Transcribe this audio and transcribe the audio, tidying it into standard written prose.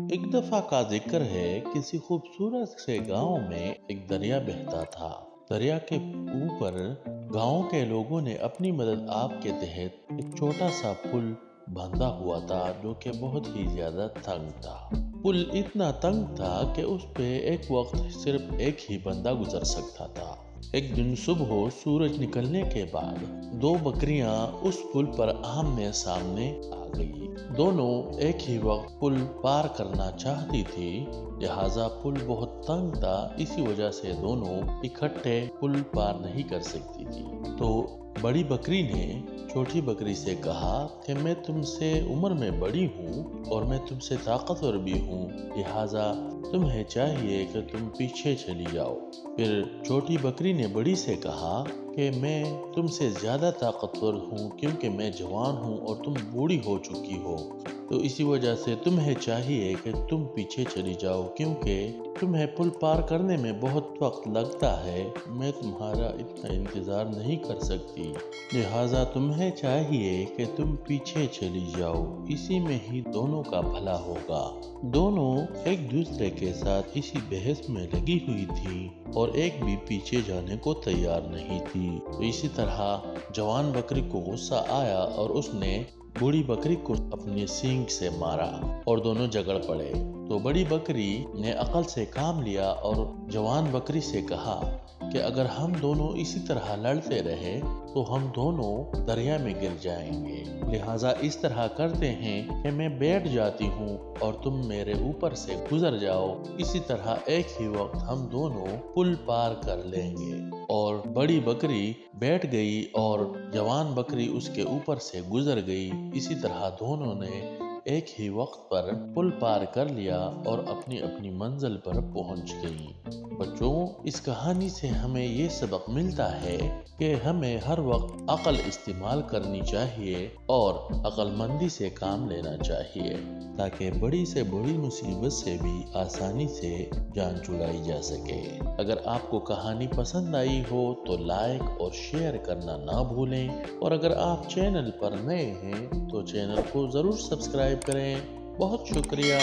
एक दफा का जिक्र है, किसी खूबसूरत से गांव में एक दरिया बहता था। दरिया के ऊपर गांव के लोगों ने अपनी मदद आप के तहत एक छोटा सा पुल बांधा हुआ था, जो कि बहुत ही ज्यादा तंग था। पुल इतना तंग था कि उस पे एक वक्त सिर्फ एक ही बंदा गुजर सकता था। एक दिन सुबह सूरज निकलने के बाद दो बकरियां उस पुल पर आमने सामने आ गई। दोनों एक ही वक्त पुल पार करना चाहती थी, लिहाजा पुल बहुत तंग था। इसी वजह से दोनों इकट्ठे पुल पार नहीं कर सकती थी। तो बड़ी बकरी ने छोटी बकरी से कहा कि मैं तुमसे उम्र में बड़ी हूँ और मैं तुमसे ताकतवर भी हूँ, लिहाजा तुम्हें चाहिए कि तुम पीछे चली जाओ। फिर छोटी बकरी ने बड़ी से कहा कि मैं तुमसे ज्यादा ताकतवर हूँ, क्योंकि मैं जवान हूँ और तुम बूढ़ी हो चुकी हो। तो इसी वजह से तुम्हें चाहिए कि तुम पीछे चली जाओ, क्योंकि तुम्हें पुल पार करने में बहुत वक्त लगता है। मैं तुम्हारा इतना इंतजार नहीं कर सकती, लिहाजा तुम्हें चाहिए कि तुम पीछे चली जाओ। इसी में ही दोनों का भला होगा। दोनों एक दूसरे के साथ इसी बहस में लगी हुई थी और एक भी पीछे जाने को तैयार नहीं थी। तो इसी तरह जवान बकरी को गुस्सा आया और उसने बूढ़ी बकरी को अपने सींग से मारा और दोनों झगड़ पड़े। तो बड़ी बकरी ने अकल से काम लिया और जवान बकरी से कहा कि अगर हम दोनों इसी तरह लड़ते रहे तो हम दोनों दरिया में गिर जाएंगे। लिहाजा इस तरह करते हैं कि मैं बैठ जाती हूँ और तुम मेरे ऊपर से गुजर जाओ। इसी तरह एक ही वक्त हम दोनों पुल पार कर लेंगे। और बड़ी बकरी बैठ गई और जवान बकरी उसके ऊपर से गुजर गई। इसी तरह दोनों ने एक ही वक्त पर पुल पार कर लिया और अपनी अपनी मंजिल पर पहुंच गई। बच्चों, इस कहानी से हमें ये सबक मिलता है कि हमें हर वक्त अकल इस्तेमाल करनी चाहिए और अक्लमंदी से काम लेना चाहिए, ताकि बड़ी से बड़ी मुसीबत से भी आसानी से जान छुड़ाई जा सके। अगर आपको कहानी पसंद आई हो तो लाइक और शेयर करना ना भूलें, और अगर आप चैनल पर नए हैं तो चैनल को ज़रूर सब्सक्राइब करें। बहुत शुक्रिया।